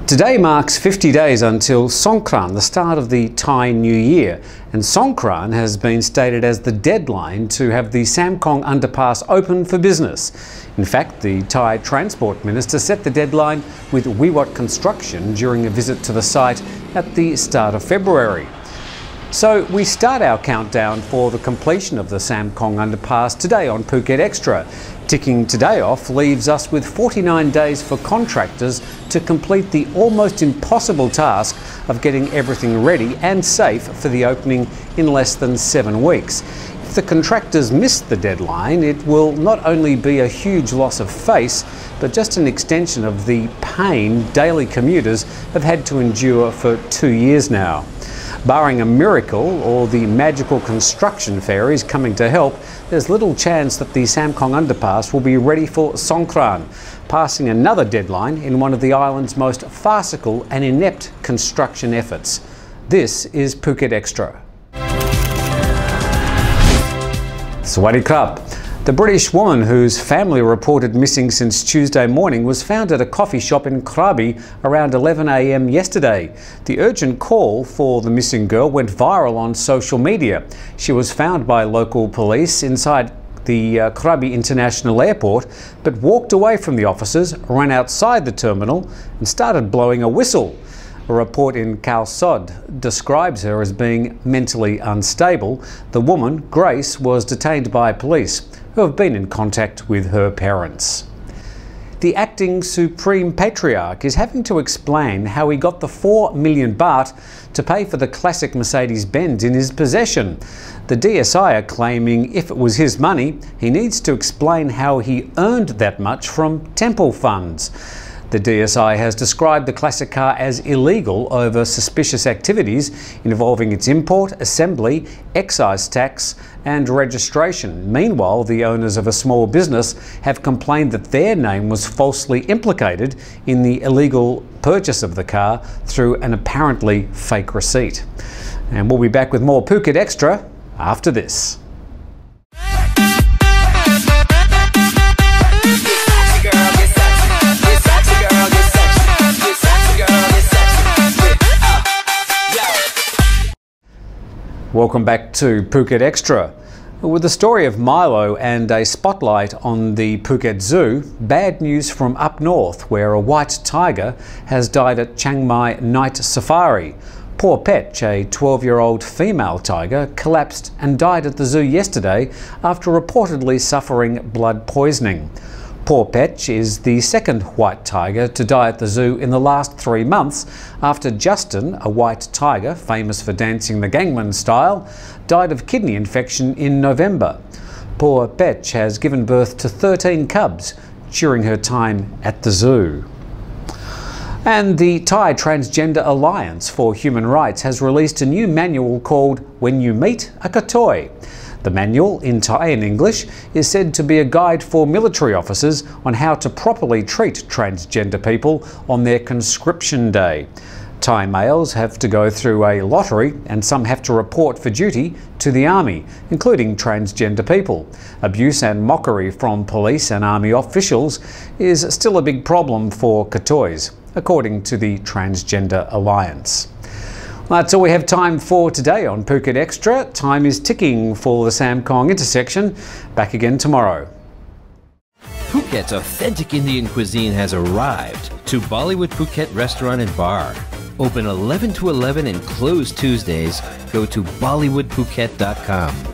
Today marks 50 days until Songkran, the start of the Thai New Year, and Songkran has been stated as the deadline to have the Samkong underpass open for business. In fact, the Thai Transport Minister set the deadline with Wiwat Construction during a visit to the site at the start of February. So we start our countdown for the completion of the Samkong underpass today on Phuket Xtra. Ticking today off leaves us with 49 days for contractors to complete the almost impossible task of getting everything ready and safe for the opening in less than 7 weeks. If the contractors miss the deadline, it will not only be a huge loss of face, but just an extension of the pain daily commuters have had to endure for 2 years now. Barring a miracle or the magical construction fairies coming to help, there's little chance that the Samkong underpass will be ready for Songkran, passing another deadline in one of the island's most farcical and inept construction efforts. This is Phuket Xtra. Sawasdee krap. The British woman whose family reported missing since Tuesday morning was found at a coffee shop in Krabi around 11 a.m. yesterday. The urgent call for the missing girl went viral on social media. She was found by local police inside the Krabi International Airport, but walked away from the officers, ran outside the terminal and started blowing a whistle. A report in Khao Sod describes her as being mentally unstable. The woman, Grace, was detained by police, who have been in contact with her parents. The acting Supreme Patriarch is having to explain how he got the 4 million baht to pay for the classic Mercedes-Benz in his possession. The DSI are claiming if it was his money, he needs to explain how he earned that much from temple funds. The DSI has described the classic car as illegal over suspicious activities involving its import, assembly, excise tax and registration. Meanwhile, the owners of a small business have complained that their name was falsely implicated in the illegal purchase of the car through an apparently fake receipt. And we'll be back with more Phuket Xtra after this. Welcome back to Phuket Xtra. With the story of Milo and a spotlight on the Phuket Zoo, bad news from up north where a white tiger has died at Chiang Mai Night Safari. Poor Petch, a 12-year-old female tiger, collapsed and died at the zoo yesterday after reportedly suffering blood poisoning. Poor Petch is the second white tiger to die at the zoo in the last 3 months after Justin, a white tiger famous for dancing the gangman style, died of kidney infection in November. Poor Petch has given birth to 13 cubs during her time at the zoo. And the Thai Transgender Alliance for Human Rights has released a new manual called When You Meet a Katoey. The manual, in Thai and English, is said to be a guide for military officers on how to properly treat transgender people on their conscription day. Thai males have to go through a lottery and some have to report for duty to the army, including transgender people. Abuse and mockery from police and army officials is still a big problem for katoeys, according to the Transgender Alliance. Well, that's all we have time for today on Phuket Xtra. Time is ticking for the Samkong intersection. Back again tomorrow. Phuket's authentic Indian cuisine has arrived to Bollywood Phuket Restaurant and Bar. Open 11 to 11 and closed Tuesdays. Go to bollywoodphuket.com.